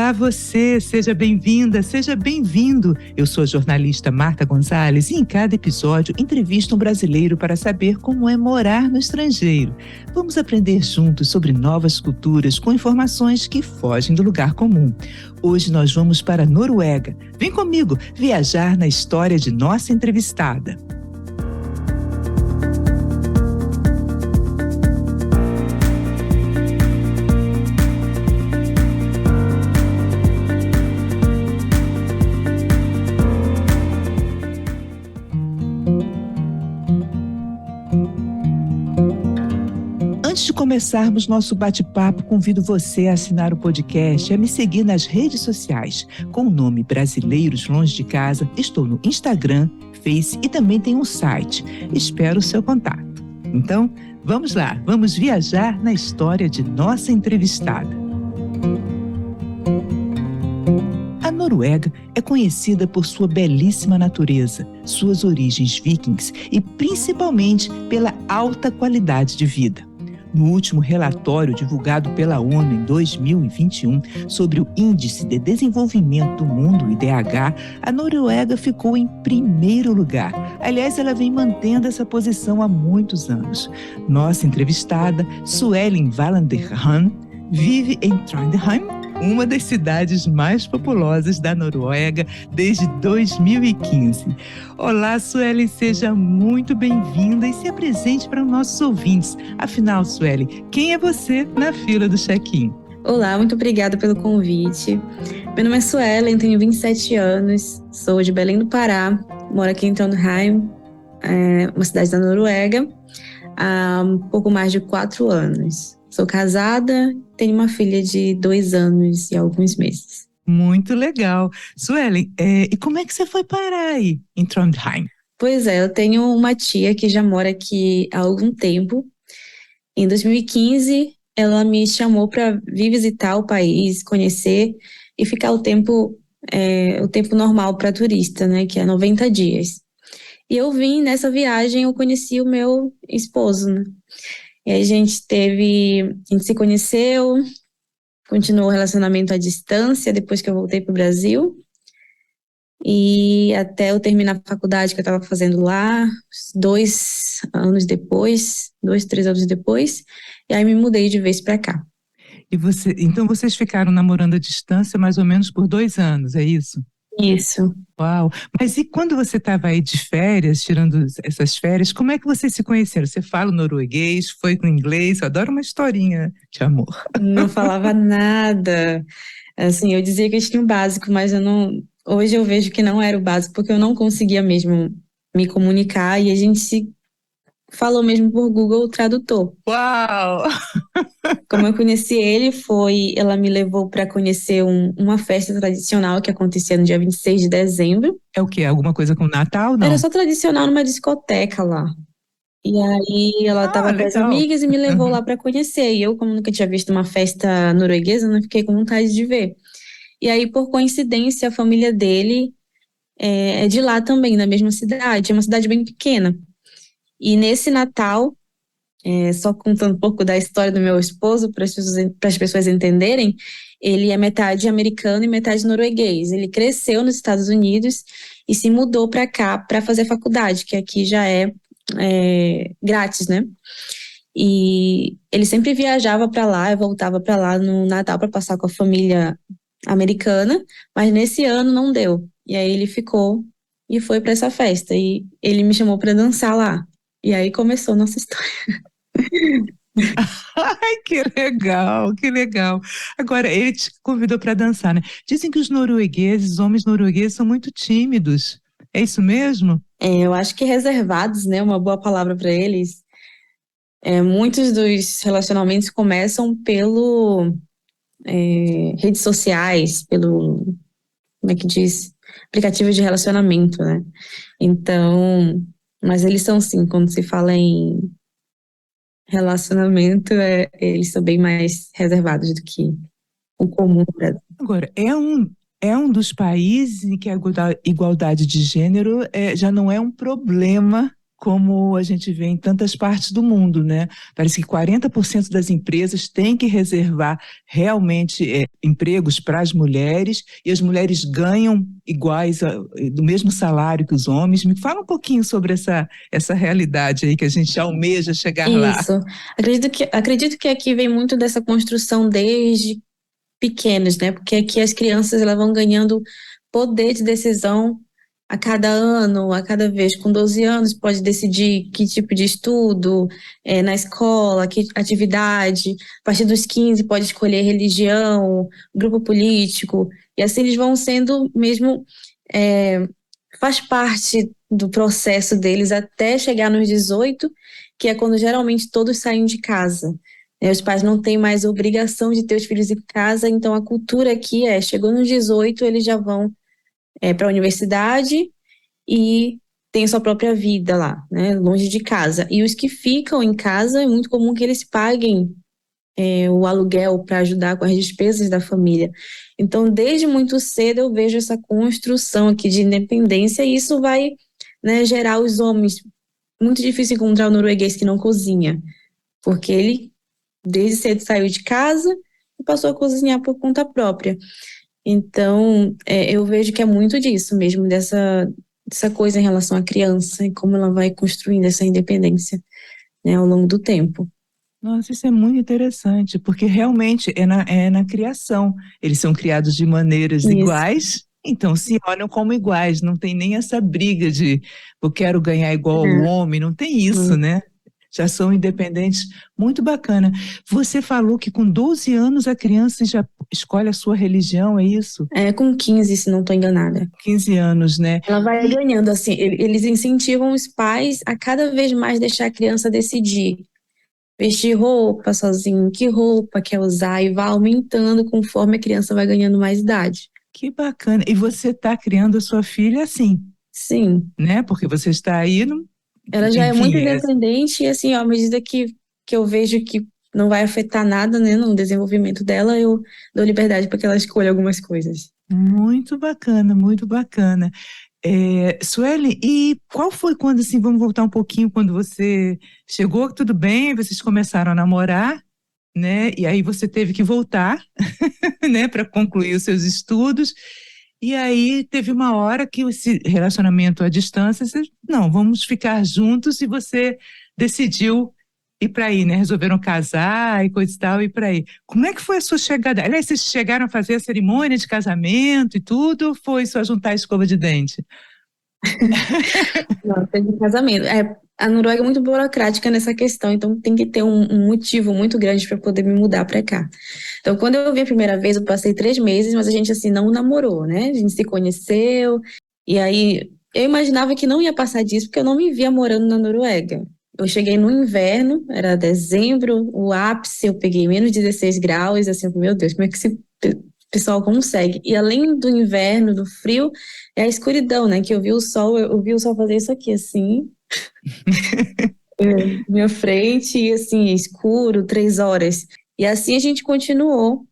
Olá você, seja bem-vinda, seja bem-vindo. Eu sou a jornalista Marta Gonzalez e em cada episódio entrevisto um brasileiro para saber como é morar no estrangeiro. Vamos aprender juntos sobre novas culturas com informações que fogem do lugar comum. Hoje nós vamos para a Noruega. Vem comigo viajar na história de nossa entrevistada. Antes de começarmos nosso bate-papo, convido você a assinar o podcast e a me seguir nas redes sociais. Com o nome Brasileiros Longe de Casa, estou no Instagram, Face e também tenho um site. Espero o seu contato. Então, vamos lá, vamos viajar na história de nossa entrevistada. A Noruega é conhecida por sua belíssima natureza, suas origens vikings e principalmente pela alta qualidade de vida. No último relatório divulgado pela ONU em 2021 sobre o Índice de Desenvolvimento do Mundo, IDH, a Noruega ficou em primeiro lugar. Aliás, ela vem mantendo essa posição há muitos anos. Nossa entrevistada, Suellen Wallenderham, vive em Trondheim, uma das cidades mais populosas da Noruega desde 2015. Olá, Suellen, seja muito bem-vinda e se apresente para os nossos ouvintes. Afinal, Suellen, quem é você na fila do check-in? Olá, muito obrigada pelo convite. Meu nome é Suellen, tenho 27 anos, sou de Belém do Pará, moro aqui em Trondheim, uma cidade da Noruega, há um pouco mais de 4 anos. Sou casada, tenho uma filha de 2 anos e alguns meses. Muito legal. Suellen, e como é que você foi parar aí em Trondheim? Pois é, eu tenho uma tia que já mora aqui há algum tempo. Em 2015, ela me chamou para vir visitar o país, conhecer e ficar o tempo normal para turista, né, que é 90 dias. E eu vim nessa viagem, eu conheci o meu esposo, né? E aí a gente se conheceu, continuou o relacionamento à distância depois que eu voltei para o Brasil. E até eu terminar a faculdade que eu estava fazendo lá, 2 anos depois, 2, 3 anos depois, e aí me mudei de vez para cá. Então vocês ficaram namorando à distância mais ou menos por 2 anos, é isso? Isso. Uau! Mas e quando você estava aí de férias, tirando essas férias, como é que vocês se conheceram? Você fala norueguês, foi com inglês? Eu adoro uma historinha de amor. Não falava nada. Assim, eu dizia que eu tinha o básico, mas hoje eu vejo que não era o básico, porque eu não conseguia mesmo me comunicar e a gente se falou mesmo por Google Tradutor. Uau! Como eu conheci ele, ela me levou para conhecer uma festa tradicional que acontecia no dia 26 de dezembro. É o quê? Alguma coisa com Natal, não? Era só tradicional numa discoteca lá. E aí ela estava com as legal. amigas e me levou lá para conhecer. E eu, como nunca tinha visto uma festa norueguesa, não fiquei com vontade de ver. E aí, por coincidência, a família dele é de lá também, da mesma cidade. É uma cidade bem pequena. E nesse Natal, só contando um pouco da história do meu esposo, para as pessoas entenderem, ele é metade americano e metade norueguês. Ele cresceu nos Estados Unidos e se mudou para cá para fazer faculdade, que aqui já é grátis, né? E ele sempre viajava para lá e voltava para lá no Natal para passar com a família americana, mas nesse ano não deu. E aí ele ficou e foi para essa festa. E ele me chamou para dançar lá. E aí começou a nossa história. Ai, que legal, que legal. Agora, ele te convidou para dançar, né? Dizem que os homens noruegueses, são muito tímidos. É isso mesmo? Eu acho que reservados, né? Uma boa palavra para eles. Muitos dos relacionamentos começam pelo redes sociais, como é que diz? Aplicativo de relacionamento, né? Então, mas eles são sim, quando se fala em relacionamento, eles são bem mais reservados do que o comum no Brasil. Agora, é um dos países em que a igualdade de gênero já não é um problema como a gente vê em tantas partes do mundo, né? Parece que 40% das empresas têm que reservar realmente empregos para as mulheres e as mulheres ganham iguais, do mesmo salário que os homens. Me fala um pouquinho sobre essa realidade aí que a gente almeja chegar lá. Isso. Acredito que aqui vem muito dessa construção desde pequenos, né? Porque aqui as crianças elas vão ganhando poder de decisão a cada ano, a cada vez. Com 12 anos pode decidir que tipo de estudo na escola, que atividade. A partir dos 15 pode escolher religião, grupo político. E assim eles vão sendo mesmo é, faz parte do processo deles até chegar nos 18, que é quando geralmente todos saem de casa. Os pais não têm mais obrigação de ter os filhos em casa, então a cultura aqui chegou nos 18, eles já vão para a universidade e têm sua própria vida lá, né, longe de casa. E os que ficam em casa, é muito comum que eles paguem o aluguel para ajudar com as despesas da família. Então, desde muito cedo eu vejo essa construção aqui de independência e isso vai, né, gerar os homens. Muito difícil encontrar um norueguês que não cozinha, porque ele desde cedo saiu de casa e passou a cozinhar por conta própria. Então, eu vejo que é muito disso mesmo, dessa coisa em relação à criança e como ela vai construindo essa independência, né, ao longo do tempo. Nossa, isso é muito interessante, porque realmente é na criação. Eles são criados de maneiras Isso. iguais, então se olham como iguais. Não tem nem essa briga de eu quero ganhar igual ao É. homem, não tem isso, né? Já são independentes. Muito bacana. Você falou que com 12 anos a criança já escolhe a sua religião, é isso? Com 15, se não estou enganada. 15 anos, né? Ela vai ganhando, assim, eles incentivam os pais a cada vez mais deixar a criança decidir. Vestir roupa sozinho, que roupa quer usar, e vai aumentando conforme a criança vai ganhando mais idade. Que bacana. E você está criando a sua filha assim, Sim, né? Porque você está aí, ela já é muito enfim, independente e, assim, ó, à medida que eu vejo que não vai afetar nada, né, no desenvolvimento dela, eu dou liberdade para que ela escolha algumas coisas. muito bacana, muito bacana. Sueli, e qual foi quando, assim, vamos voltar um pouquinho, quando você chegou, tudo bem, vocês começaram a namorar, né? E aí você teve que voltar, né, para concluir os seus estudos. E aí teve uma hora que esse relacionamento à distância, não, vamos ficar juntos e você decidiu ir para aí, né? Resolveram casar e coisa e tal, ir para aí. Como é que foi a sua chegada? Aliás, vocês chegaram a fazer a cerimônia de casamento e tudo, ou foi só juntar a escova de dente? Não, teve casamento. A Noruega é muito burocrática nessa questão, então tem que ter um motivo muito grande para poder me mudar para cá. Então, quando eu vim a primeira vez, eu passei 3 meses, mas a gente assim não namorou, né? A gente se conheceu, e aí eu imaginava que não ia passar disso, porque eu não me via morando na Noruega. Eu cheguei no inverno, era dezembro, o ápice, eu peguei menos 16 graus, assim, meu Deus, como é que esse pessoal consegue? E além do inverno, do frio, é a escuridão, né? Que eu vi o sol fazer isso aqui, assim, minha frente, e assim, escuro, 3 horas. E assim a gente continuou.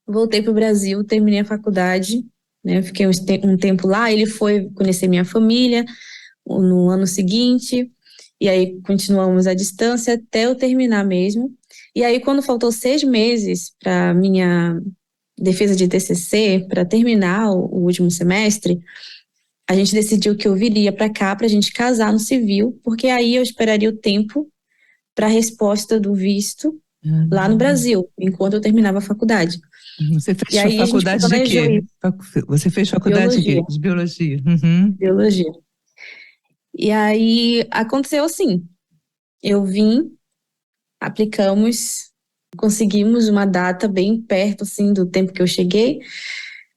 Voltei para o Brasil, terminei a faculdade, né? Fiquei um tempo lá. Ele foi conhecer minha família no ano seguinte, e aí continuamos à distância até eu terminar mesmo. E aí, quando faltou 6 meses para minha defesa de TCC, para terminar o último semestre, a gente decidiu que eu viria para cá para a gente casar no civil, porque aí eu esperaria o tempo para a resposta do visto lá no Uhum. Brasil, enquanto eu terminava a faculdade. Você E fez aí a gente faculdade de planejou quê? isso, Você fez faculdade de quê? biologia, De biologia. Uhum. biologia. E aí aconteceu assim, eu vim, aplicamos, conseguimos uma data bem perto assim do tempo que eu cheguei,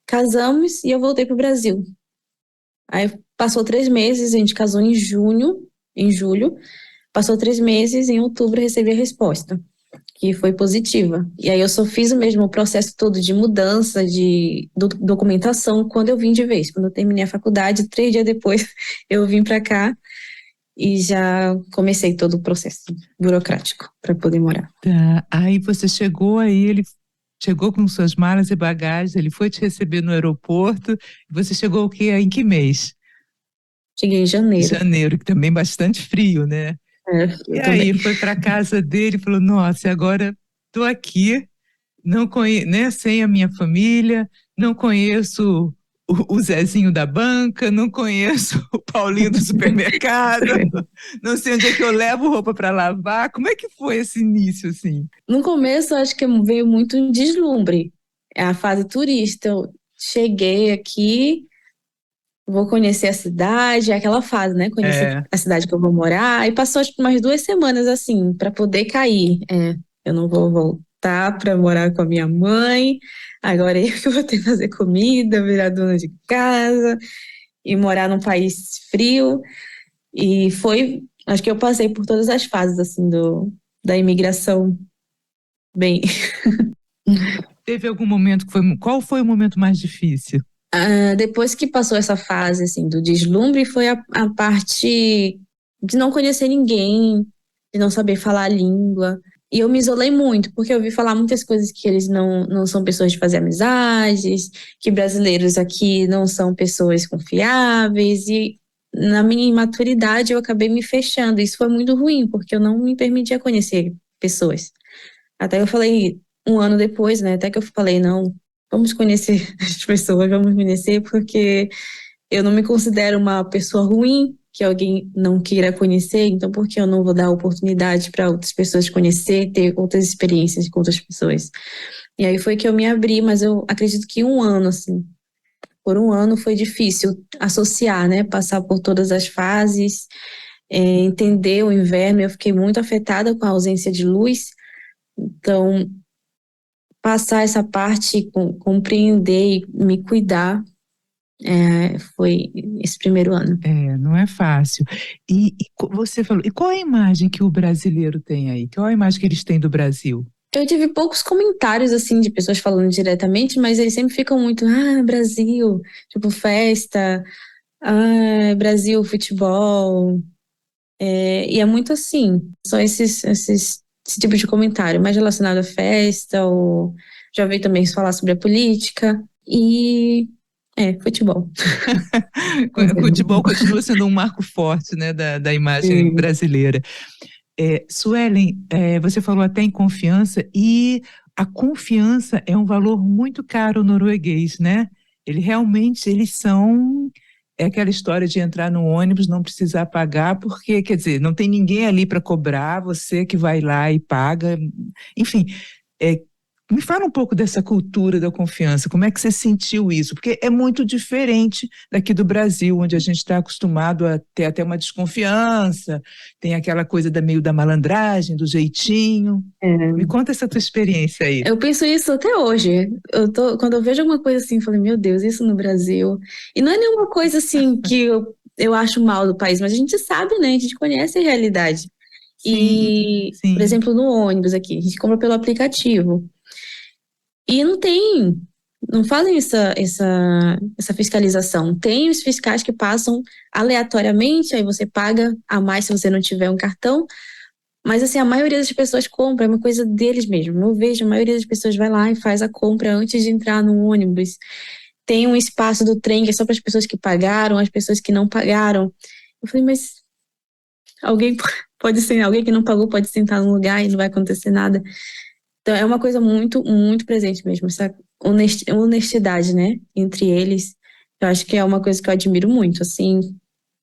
casamos e eu voltei para o Brasil. Aí passou 3 meses, a gente casou em julho, passou 3 meses, em outubro eu recebi a resposta, que foi positiva. E aí eu só fiz o mesmo processo todo de mudança, de documentação, quando eu vim de vez. Quando eu terminei a faculdade, 3 dias depois eu vim para cá e já comecei todo o processo burocrático para poder morar. Tá. Aí você chegou aí, ele chegou com suas malas e bagagens, ele foi te receber no aeroporto. Você chegou o quê? Em que mês? Cheguei em janeiro. Janeiro, que também é bastante frio, né? Eu E também. aí foi para casa dele e falou: Nossa, agora tô aqui, não conheço, né, sem a minha família, não conheço o Zezinho da banca, não conheço o Paulinho do supermercado, não sei onde é que eu levo roupa para lavar. Como é que foi esse início assim? No começo, eu acho que veio muito um deslumbre. É a fase turista. Eu cheguei aqui, vou conhecer a cidade, é aquela fase, né? Conhecer É, a cidade que eu vou morar. E passou acho que umas 2 semanas assim, para poder cair. Eu não vou voltar para morar com a minha mãe. Agora eu que vou ter que fazer comida, virar dona de casa e morar num país frio. E foi, acho que eu passei por todas as fases assim da imigração bem. teve algum momento que foi, qual foi o momento mais difícil? Depois que passou essa fase assim do deslumbre, foi a parte de não conhecer ninguém, de não saber falar a língua. E eu me isolei muito, porque eu ouvi falar muitas coisas que eles não são pessoas de fazer amizades, que brasileiros aqui não são pessoas confiáveis. E na minha imaturidade eu acabei me fechando. Isso foi muito ruim, porque eu não me permitia conhecer pessoas. Até eu falei, um ano depois, né? Até que eu falei, não, vamos conhecer as pessoas, vamos conhecer, porque eu não me considero uma pessoa ruim, que alguém não queira conhecer, então por que eu não vou dar oportunidade para outras pessoas conhecer, ter outras experiências com outras pessoas? E aí foi que eu me abri, mas eu acredito que um ano, assim, por um ano foi difícil associar, né? Passar por todas as fases, entender o inverno. Eu fiquei muito afetada com a ausência de luz, então passar essa parte, compreender e me cuidar, foi esse primeiro ano. É, não é fácil. Você falou, e qual é a imagem que o brasileiro tem aí? Qual é a imagem que eles têm do Brasil? Eu tive poucos comentários, assim, de pessoas falando diretamente, mas eles sempre ficam muito, Brasil, tipo, festa, Brasil, futebol, e é muito assim, só esse tipo de comentário, mais relacionado à festa, ou já ouvi também falar sobre a política, e, futebol. Futebol continua sendo um marco forte, né, da imagem Sim. brasileira. Suelen, você falou até em confiança, e a confiança é um valor muito caro norueguês, né? Eles são, é aquela história de entrar no ônibus, não precisar pagar, porque, quer dizer, não tem ninguém ali para cobrar, você que vai lá e paga. Enfim, é, me fala um pouco dessa cultura da confiança, como é que você sentiu isso? Porque é muito diferente daqui do Brasil, onde a gente está acostumado a ter até uma desconfiança, tem aquela coisa meio da malandragem, do jeitinho. Me É. conta essa tua experiência aí. Eu penso isso até hoje. Quando eu vejo alguma coisa assim, eu falei, meu Deus, isso no Brasil. E não é nenhuma coisa assim que eu acho mal do país, mas a gente sabe, né? A gente conhece a realidade. Sim, E, por sim. exemplo, no ônibus aqui, a gente compra pelo aplicativo. E não fazem essa fiscalização. Tem os fiscais que passam aleatoriamente, aí você paga a mais se você não tiver um cartão. Mas assim, a maioria das pessoas compra, é uma coisa deles mesmo. Eu vejo, a maioria das pessoas vai lá e faz a compra antes de entrar no ônibus. Tem um espaço do trem que é só para as pessoas que pagaram, as pessoas que não pagaram. Eu falei, mas alguém pode ser, alguém que não pagou pode sentar no lugar e não vai acontecer nada. Então é uma coisa muito, muito presente mesmo, essa honestidade, né, entre eles. Eu acho que é uma coisa que eu admiro muito, assim,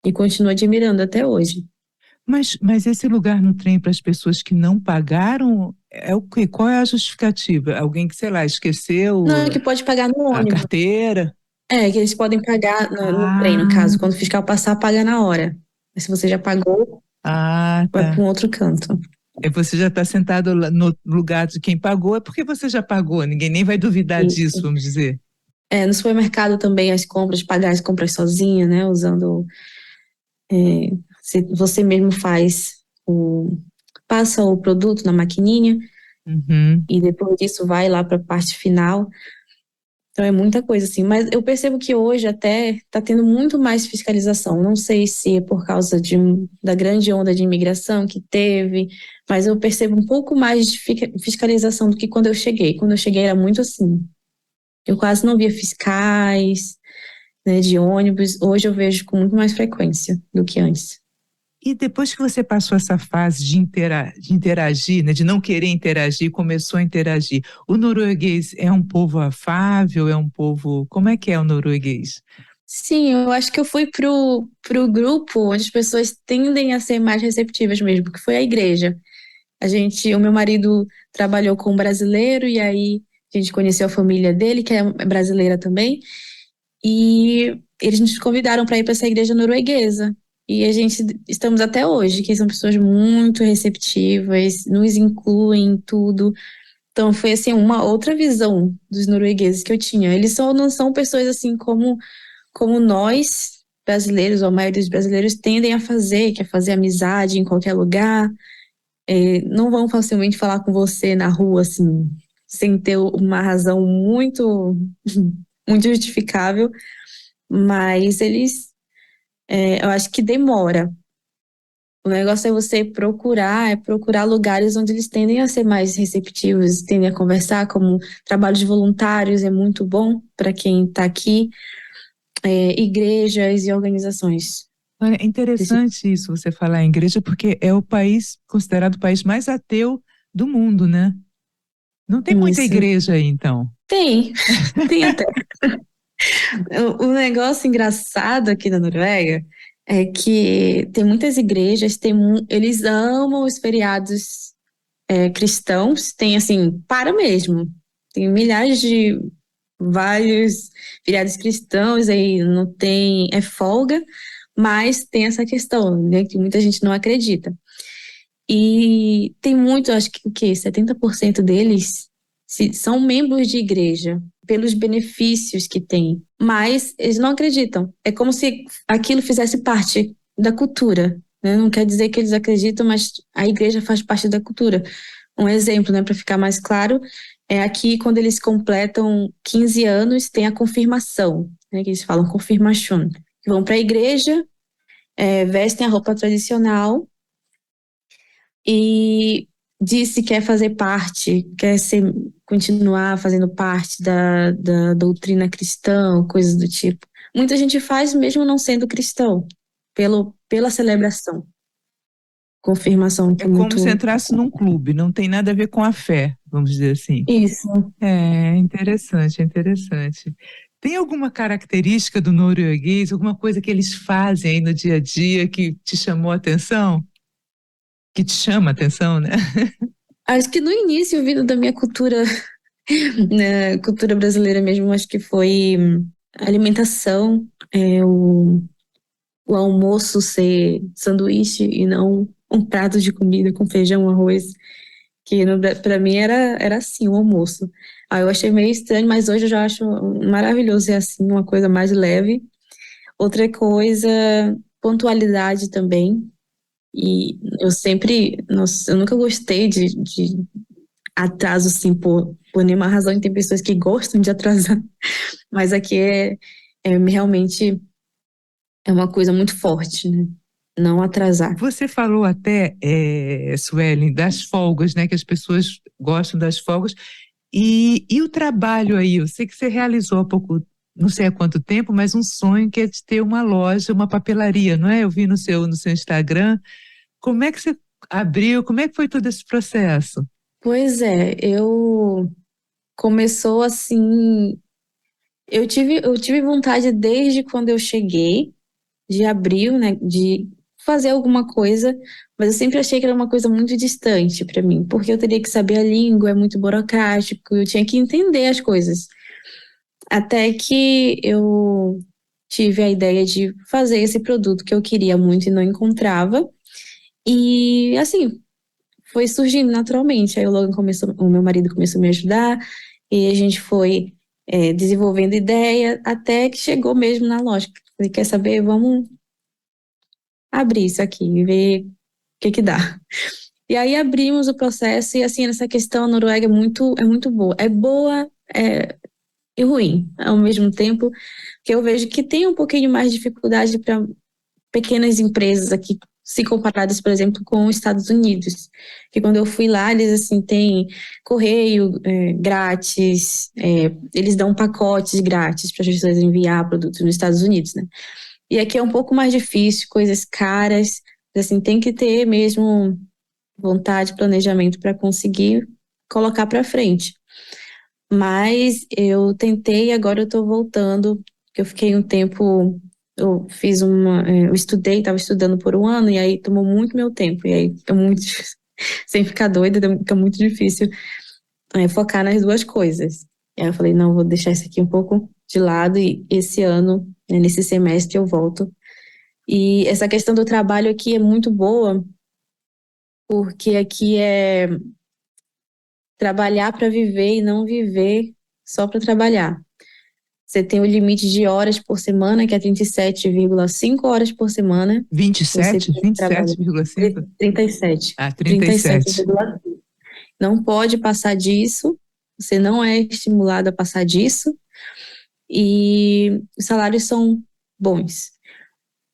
e continuo admirando até hoje. Mas esse lugar no trem para as pessoas que não pagaram é o quê? Qual é a justificativa? Alguém que, sei lá, Não, é esqueceu que pode pagar no a ônibus. carteira? Que eles podem pagar no trem, no Ah, caso. Quando o fiscal passar, paga na hora. Mas se você já pagou, vai para tá. um outro canto. Você já está sentado lá no lugar de quem pagou, é porque você já pagou, ninguém nem vai duvidar disso, Isso. vamos dizer. No supermercado também as compras, pagar as compras sozinha, né? Usando. Você mesmo passa o produto na maquininha Uhum. e depois disso vai lá para a parte final. Então é muita coisa assim. Mas eu percebo que hoje até está tendo muito mais fiscalização. Não sei se é por causa da grande onda de imigração que teve, mas eu percebo um pouco mais de fiscalização do que quando eu cheguei. Quando eu cheguei era muito assim. Eu quase não via fiscais. né, de ônibus. Hoje eu vejo com muito mais frequência do que antes. E depois que você passou essa fase de interagir, né, de não querer interagir, começou a interagir, o norueguês é um povo afável, é um povo... Como é que é o norueguês? Sim, eu acho que eu fui pro grupo onde as pessoas tendem a ser mais receptivas mesmo, que foi a igreja. O meu marido trabalhou com um brasileiro e aí a gente conheceu a família dele, que é brasileira também, e eles nos convidaram para ir para essa igreja norueguesa. E a gente estamos até hoje, que são pessoas muito receptivas, nos incluem em tudo. Então foi assim uma outra visão dos noruegueses que eu tinha. Eles só não são pessoas assim como nós brasileiros, ou a maioria dos brasileiros tendem a fazer, que é fazer amizade em qualquer lugar. Não vão facilmente falar com você na rua, assim, sem ter uma razão muito, muito justificável, mas eu acho que demora. O negócio é procurar lugares onde eles tendem a ser mais receptivos, tendem a conversar, como trabalhos voluntários é muito bom para quem está aqui, igrejas e organizações. Olha, é interessante isso, você falar em igreja, porque é o país considerado o país mais ateu do mundo, né? Não tem muita Isso. igreja aí, então. Tem, tem até. O negócio engraçado aqui na Noruega é que tem muitas igrejas, eles amam os feriados cristãos, tem assim, para mesmo. Tem milhares de vários feriados cristãos, aí não tem, é folga, mas tem essa questão, né, que muita gente não acredita. E tem muito, acho que o quê? 70% deles são membros de igreja, pelos benefícios que tem. Mas eles não acreditam. É como se aquilo fizesse parte da cultura, né? Não quer dizer que eles acreditam, mas a igreja faz parte da cultura. Um exemplo, né, para ficar mais claro, é aqui quando eles completam 15 anos, tem a confirmação, né, que eles falam confirmation. Vão para a igreja, vestem a roupa tradicional e diz se quer fazer parte, continuar fazendo parte da doutrina cristã, coisas do tipo. Muita gente faz mesmo não sendo cristão, pela celebração. Confirmação, que É é como se muito. entrasse num clube, não tem nada a ver com a fé, vamos dizer assim. Isso. É interessante, é interessante. Tem alguma característica do norueguês, alguma coisa que eles fazem aí no dia a dia que te chamou a atenção? Que te chama a atenção, né? Acho que no início, vindo da minha cultura, né, cultura brasileira mesmo, acho que foi a alimentação, o almoço ser sanduíche e não um prato de comida com feijão, arroz, que para mim era assim o almoço. Aí eu achei meio estranho, mas hoje eu já acho maravilhoso ser assim, uma coisa mais leve. Outra coisa, pontualidade também. E nossa, eu nunca gostei de atraso, assim, por nenhuma razão, e tem pessoas que gostam de atrasar, mas aqui realmente é uma coisa muito forte, né? Não atrasar. Você falou até, Suelen, das folgas, né? Que as pessoas gostam das folgas. E o trabalho aí? Eu sei que você realizou há pouco, não sei há quanto tempo, mas um sonho que é de ter uma loja, uma papelaria, não é? Eu vi no seu Instagram. Como é que você abriu? Como é que foi todo esse processo? Pois é, eu começou assim, eu tive vontade desde quando eu cheguei, de abrir, né, de fazer alguma coisa, mas eu sempre achei que era uma coisa muito distante para mim, porque eu teria que saber a língua, é muito burocrático, eu tinha que entender as coisas. Até que eu tive a ideia de fazer esse produto que eu queria muito e não encontrava. E assim, foi surgindo naturalmente. Aí o meu marido começou a me ajudar e a gente foi desenvolvendo ideia até que chegou mesmo na lógica. Falei, quer saber? Vamos abrir isso aqui e ver o que que dá. E aí abrimos o processo e assim, essa questão a Noruega é muito boa. É boa e ruim ao mesmo tempo, que eu vejo que tem um pouquinho mais de dificuldade para pequenas empresas aqui se comparadas, por exemplo, com os Estados Unidos. Que quando eu fui lá, eles, assim, têm correio grátis, eles dão pacotes grátis para as pessoas enviar produtos nos Estados Unidos, né? E aqui é um pouco mais difícil, coisas caras, assim, tem que ter mesmo vontade, planejamento para conseguir colocar para frente. Mas eu tentei, agora eu estou voltando, que eu fiquei um tempo, eu estudei, estava estudando por um ano, e aí tomou muito meu tempo, e aí fica muito, sem ficar doida, fica muito difícil focar nas duas coisas. E aí eu falei, não, vou deixar isso aqui um pouco de lado, e esse ano, nesse semestre, eu volto. E essa questão do trabalho aqui é muito boa, porque aqui é trabalhar para viver e não viver só para trabalhar. Você tem o limite de horas por semana, que é 37,5 horas por semana. Você 27? tem que trabalhar 27,5? 37. Ah, 37. 37,5. Não pode passar disso. Você não é estimulado a passar disso. E os salários são bons.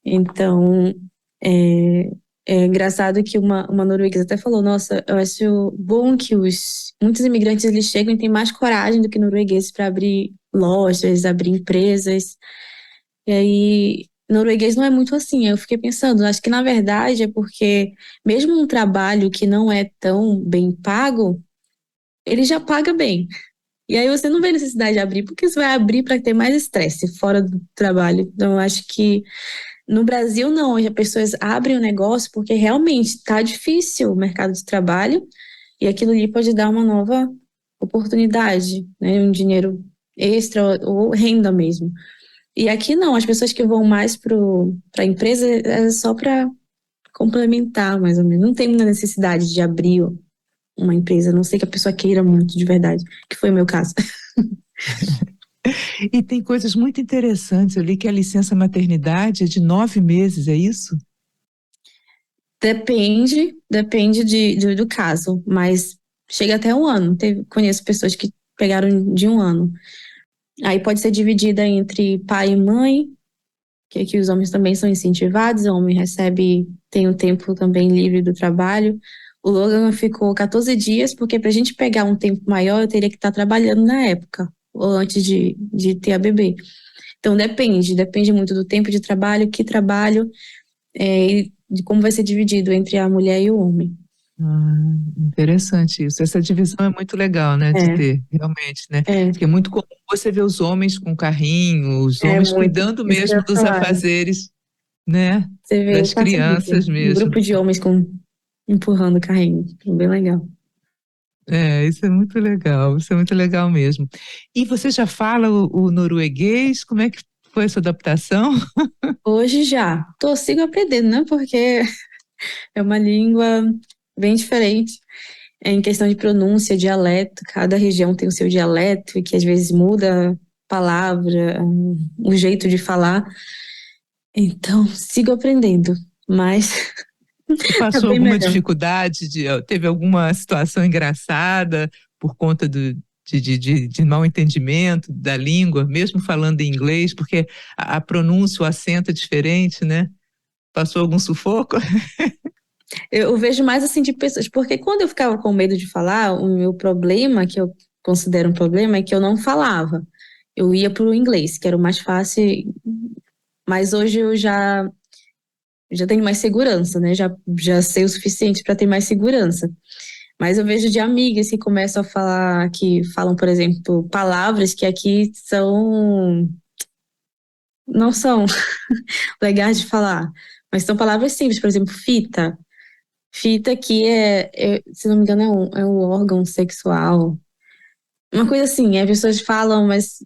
Então, é engraçado que uma norueguesa até falou, nossa, eu acho bom que muitos imigrantes eles chegam e têm mais coragem do que noruegueses para abrir lojas, abrir empresas. E aí, norueguês não é muito assim. Eu fiquei pensando, acho que na verdade é porque mesmo um trabalho que não é tão bem pago, ele já paga bem. E aí você não vê necessidade de abrir, porque você vai abrir para ter mais estresse fora do trabalho. Então, eu acho que no Brasil, não. As pessoas abrem o negócio porque realmente está difícil o mercado de trabalho e aquilo ali pode dar uma nova oportunidade, né? Um dinheiro extra ou renda mesmo. E aqui não, as pessoas que vão mais para a empresa é só para complementar, mais ou menos. Não tem muita necessidade de abrir uma empresa, a não sei que a pessoa queira muito de verdade, que foi o meu caso. E tem coisas muito interessantes. Eu li que a licença maternidade é de 9 meses, é isso? Depende do caso, mas chega até um ano. Conheço pessoas que pegaram de um ano. Aí pode ser dividida entre pai e mãe, que aqui os homens também são incentivados, o homem tem um tempo também livre do trabalho. O Logan ficou 14 dias, porque para a gente pegar um tempo maior, eu teria que estar trabalhando na época, ou antes de ter a bebê. Então depende muito do tempo de trabalho, que trabalho, e de como vai ser dividido entre a mulher e o homem. Interessante isso. Essa divisão é muito legal, né, de É, ter, realmente, né? é, Porque é muito comum você ver os homens com carrinho, os homens muito. cuidando Isso que eu mesmo ia dos falar. afazeres, né? Você vê Das facilmente crianças um mesmo. grupo de homens empurrando o carrinho. Bem legal. É, isso é muito legal, isso é muito legal mesmo. E você já fala o norueguês? Como é que foi essa adaptação? Hoje já. Sigo aprendendo, né? Porque é uma língua bem diferente. Em questão de pronúncia, dialeto, cada região tem o seu dialeto e que às vezes muda a palavra, o jeito de falar. Então, sigo aprendendo, mas Você tá passou bem alguma melhor. dificuldade, teve alguma situação engraçada por conta de mal entendimento da língua, mesmo falando em inglês, porque a pronúncia, o acento é diferente, né? Passou algum sufoco? Eu vejo mais assim de pessoas, porque quando eu ficava com medo de falar, o meu problema, que eu considero um problema, é que eu não falava. Eu ia pro inglês, que era o mais fácil, mas hoje eu já tenho mais segurança, né? Já sei o suficiente para ter mais segurança. Mas eu vejo de amigas que começam a falar, que falam, por exemplo, palavras que aqui não são legais de falar, mas são palavras simples, por exemplo, fita. Fita que se não me engano, é um órgão sexual. Uma coisa assim, as pessoas falam, mas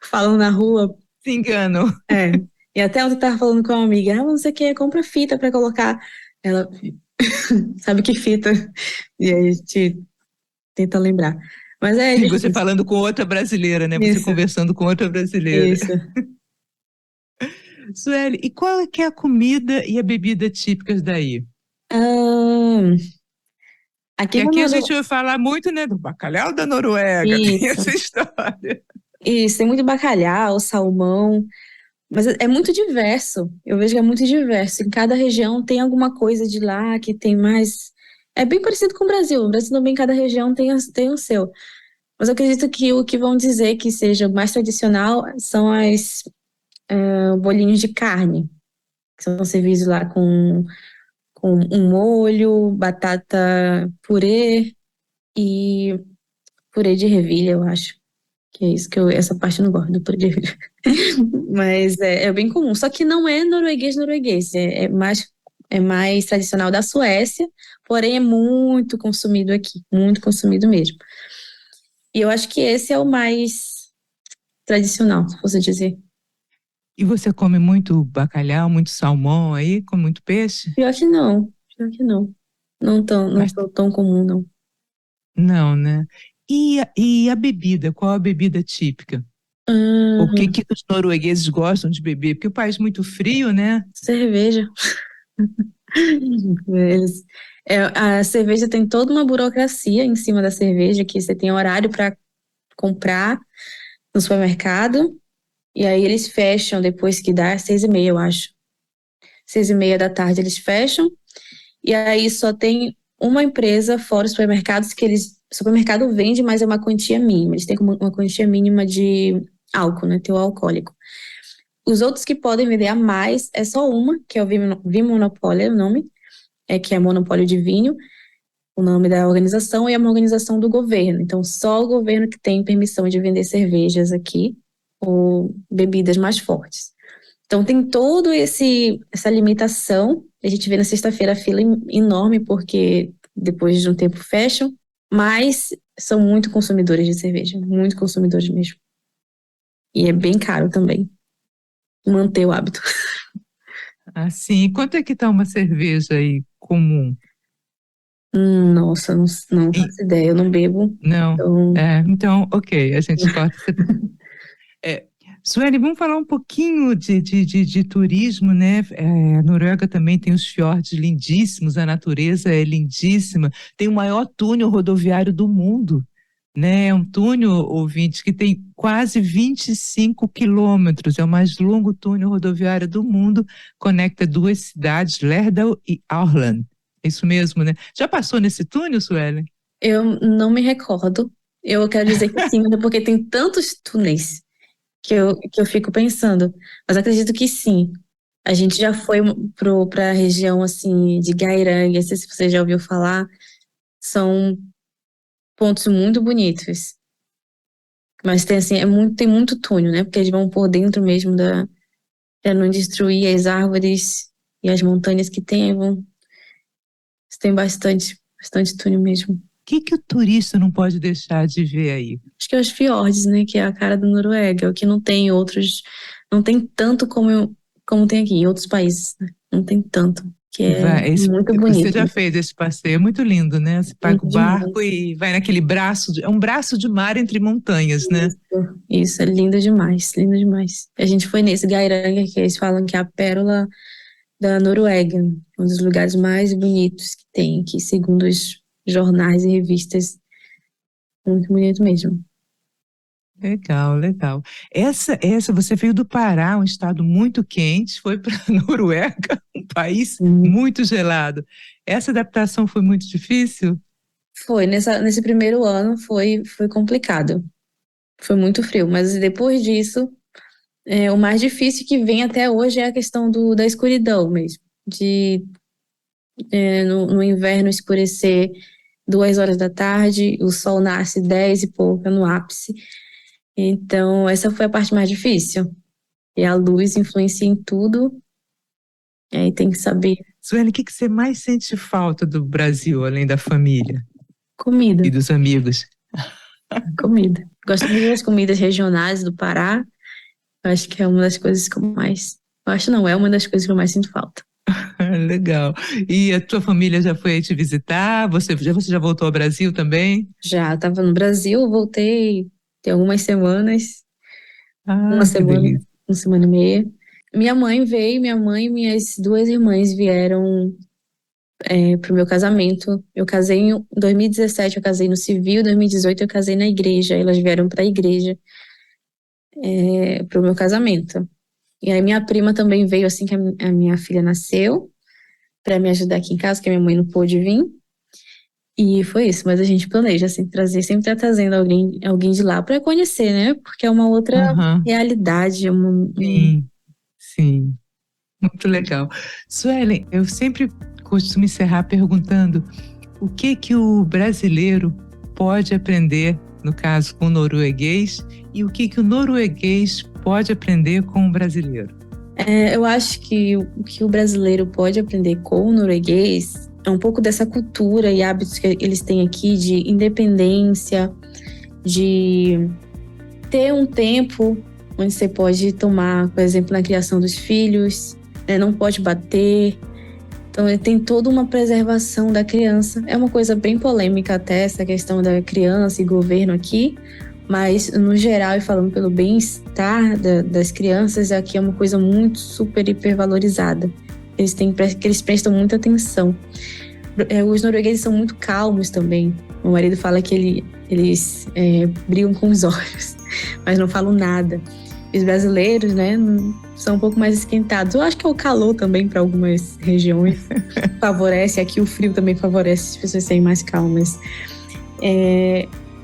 falam na rua. Se engano. É. E até ontem eu tava falando com uma amiga, não sei o que, compra fita pra colocar. Ela sabe que fita. E aí a gente tenta lembrar. Mas é E você difícil. falando com outra brasileira, né? Você Isso, conversando com outra brasileira. isso. Sueli, e qual é que é a comida e a bebida típicas daí? Ahn, aqui Que na aqui a gente Noruega. vai falar muito, né, do bacalhau da Noruega, tem Isso, essa história. isso. Tem muito bacalhau, salmão. Mas é muito diverso. Eu vejo que é muito diverso. Em cada região tem alguma coisa de lá que tem mais. É bem parecido com o Brasil. O Brasil também, cada região tem o seu. Mas eu acredito que o que vão dizer que seja mais tradicional são bolinhos de carne, que são servidos lá com um molho, batata purê e purê de ervilha, eu acho. Que é isso essa parte eu não gosto do purê de ervilha. Mas é bem comum. Só que não é norueguês. É mais tradicional da Suécia, porém é muito consumido aqui, muito consumido mesmo. E eu acho que esse é o mais tradicional, se fosse dizer. E você come muito bacalhau, muito salmão aí, com muito peixe? Pior que não, pior que não. Não Mas sou tão comum, não. não, né? E a bebida, qual a bebida típica? O que Hum, que os noruegueses gostam de beber? Porque o país é muito frio, né? cerveja. Eles, a cerveja tem toda uma burocracia em cima da cerveja, que você tem horário para comprar no supermercado, e aí eles fecham depois que dá 6h30, eu acho. 6h30 da tarde eles fecham, e aí só tem uma empresa fora os supermercados que eles. O supermercado vende, mas é uma quantia mínima. Eles têm como uma quantia mínima de álcool, né? Teor alcoólico. Os outros que podem vender a mais é só uma, que é o Vinmonopoly, o nome, que é Monopólio de Vinho, o nome da organização, e é uma organização do governo. Então, só o governo que tem permissão de vender cervejas aqui, ou bebidas mais fortes. Então, tem todo essa limitação. A gente vê na sexta-feira a fila enorme, porque depois de um tempo fecham, mas são muito consumidores de cerveja, muito consumidores mesmo. E é bem caro também manter o hábito. Assim, quanto é que tá uma cerveja aí comum? Nossa, não E- faço ideia, eu não bebo. não. Então, Então, ok, a gente corta essa. É, Sueli, vamos falar um pouquinho de turismo, né? A Noruega também tem os fiordes lindíssimos, a natureza é lindíssima. Tem o maior túnel rodoviário do mundo, né? É um túnel, ouvinte, que tem quase 25 quilômetros. É o mais longo túnel rodoviário do mundo, conecta duas cidades, Lærdal e Aurland. É isso mesmo, né? Já passou nesse túnel, Sueli? eu não me recordo. Eu quero dizer que sim, porque tem tantos túneis que eu fico pensando. Mas acredito que sim. A gente já foi para a região assim de Gairang, não sei se você já ouviu falar. São pontos muito bonitos. Mas tem assim, tem muito túnel, né? Porque eles vão por dentro mesmo para não destruir as árvores e as montanhas que tem, tem bastante túnel mesmo. O que que o turista não pode deixar de ver aí? Acho que é os fiordes, né? Que é a cara da Noruega, o que não tem outros, não tem tanto como tem aqui em outros países, né? Não tem tanto, que é muito Você bonito, já fez esse passeio, é muito lindo, né? Você paga lindo o barco demais. e vai naquele braço, é um braço de mar entre montanhas, né? Isso, é lindo demais, lindo demais. A gente foi nesse Geiranger, que eles falam que é a pérola da Noruega, um dos lugares mais bonitos que tem aqui, segundo os jornais e revistas, muito bonito mesmo. Legal, legal. Essa, você veio do Pará, um estado muito quente, foi para a Noruega, um país Hum. muito gelado. Essa adaptação foi muito difícil? Foi, nesse primeiro ano foi complicado, foi muito frio, mas depois disso, o mais difícil que vem até hoje é a questão da escuridão mesmo, de no inverno escurecer 2 horas da tarde, o sol nasce 10 e pouca no ápice. Então, essa foi a parte mais difícil. E a luz influencia em tudo, e aí tem que saber. Sueli, o que que você mais sente falta do Brasil, além da família Comida, e dos amigos? comida. Gosto muito das comidas regionais do Pará. Eu acho que é uma das coisas que eu mais. Eu acho não, é uma das coisas que eu mais sinto falta. Legal. E a tua família já foi te visitar? Você já voltou ao Brasil também? Já estava no Brasil, voltei tem algumas semanas, uma Ah, que semana, delícia. uma semana e meia. Minha mãe veio, minha mãe e minhas duas irmãs vieram pro meu casamento. Eu casei em 2017, eu casei no civil, em 2018 eu casei na igreja. Elas vieram para a igreja pro meu casamento. E aí minha prima também veio assim que a minha filha nasceu, para me ajudar aqui em casa, que a minha mãe não pôde vir. E foi isso, mas a gente planeja assim, sempre tá trazendo alguém de lá para conhecer, né? Porque é uma outra Aham, realidade. sim, sim. Muito legal. Suelen, eu sempre costumo encerrar perguntando o que o brasileiro pode aprender, no caso com o norueguês, e o que o norueguês pode aprender com o brasileiro. Eu acho que o que o brasileiro pode aprender com o norueguês é um pouco dessa cultura e hábitos que eles têm aqui de independência, de ter um tempo onde você pode tomar, por exemplo, na criação dos filhos, né, não pode bater. Então, ele tem toda uma preservação da criança. É uma coisa bem polêmica até, essa questão da criança e governo aqui, mas, no geral, e falando pelo bem-estar das crianças, aqui é uma coisa muito super hipervalorizada. Eles prestam muita atenção. Os noruegueses são muito calmos também. Meu marido fala que eles brigam com os olhos, mas não falam nada. Os brasileiros, né, são um pouco mais esquentados. Eu acho que é o calor também para algumas regiões favorece. Aqui o frio também favorece as pessoas serem mais calmas.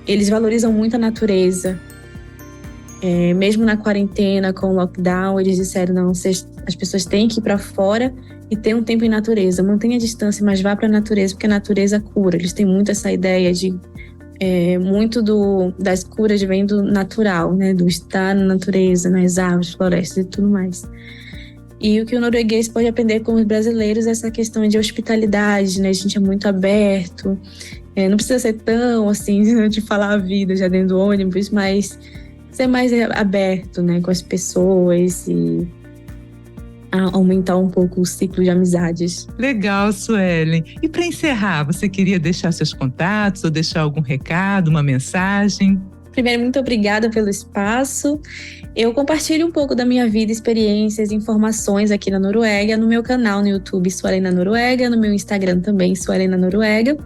Eles valorizam muito a natureza. Mesmo na quarentena, com o lockdown, eles disseram, não, as pessoas têm que ir para fora e ter um tempo em natureza. Mantenha a distância, mas vá para a natureza, porque a natureza cura. Eles têm muito essa ideia de... muito das curas vem do natural, né? Do estar na natureza, nas árvores, florestas e tudo mais. E o que o norueguês pode aprender com os brasileiros é essa questão de hospitalidade, né? A gente é muito aberto. Não precisa ser tão assim de falar a vida já dentro do ônibus, mas ser mais aberto, né, com as pessoas e aumentar um pouco o ciclo de amizades. Legal, Suelen. E para encerrar, você queria deixar seus contatos ou deixar algum recado, uma mensagem? Primeiro, muito obrigada pelo espaço. Eu compartilho um pouco da minha vida, experiências, informações aqui na Noruega, no meu canal no YouTube, Suelen na Noruega, no meu Instagram também, Suelen na Noruega.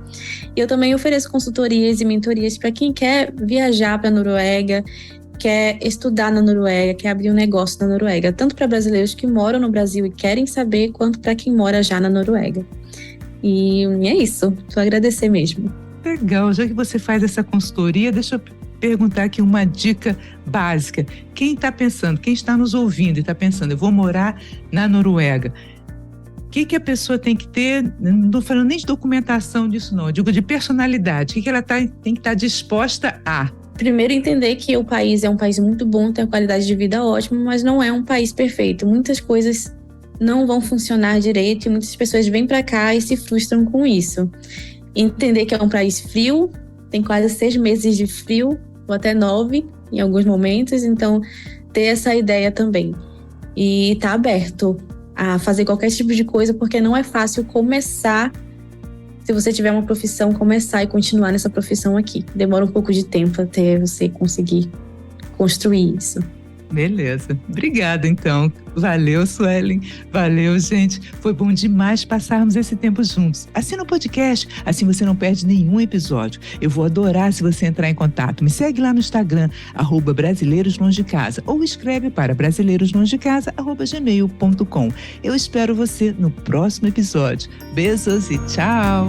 E eu também ofereço consultorias e mentorias para quem quer viajar para a Noruega, quer estudar na Noruega, quer abrir um negócio na Noruega, tanto para brasileiros que moram no Brasil e querem saber, quanto para quem mora já na Noruega. E é isso, só agradecer mesmo. Legal, já que você faz essa consultoria, deixa eu perguntar aqui uma dica básica. Quem está pensando, quem está nos ouvindo e está pensando, eu vou morar na Noruega, o que a pessoa tem que ter? Não estou falando nem de documentação disso não, eu digo de personalidade. O que ela tem que estar disposta a? Primeiro, entender que o país é um país muito bom, tem uma qualidade de vida ótima, mas não é um país perfeito. Muitas coisas não vão funcionar direito e muitas pessoas vêm para cá e se frustram com isso. Entender que é um país frio, tem quase 6 meses de frio, ou até 9 em alguns momentos, então ter essa ideia também. E estar aberto a fazer qualquer tipo de coisa, porque não é fácil começar. Se você tiver uma profissão, começar e continuar nessa profissão aqui. Demora um pouco de tempo até você conseguir construir isso. Beleza. Obrigada, então. Valeu, Suelen. Valeu, gente. Foi bom demais passarmos esse tempo juntos. Assina o podcast, assim você não perde nenhum episódio. Eu vou adorar se você entrar em contato. Me segue lá no Instagram, @brasileirosLongeDeCasa, ou escreve para brasileirosLongeDeCasa@gmail.com. Eu espero você no próximo episódio. Beijos e tchau!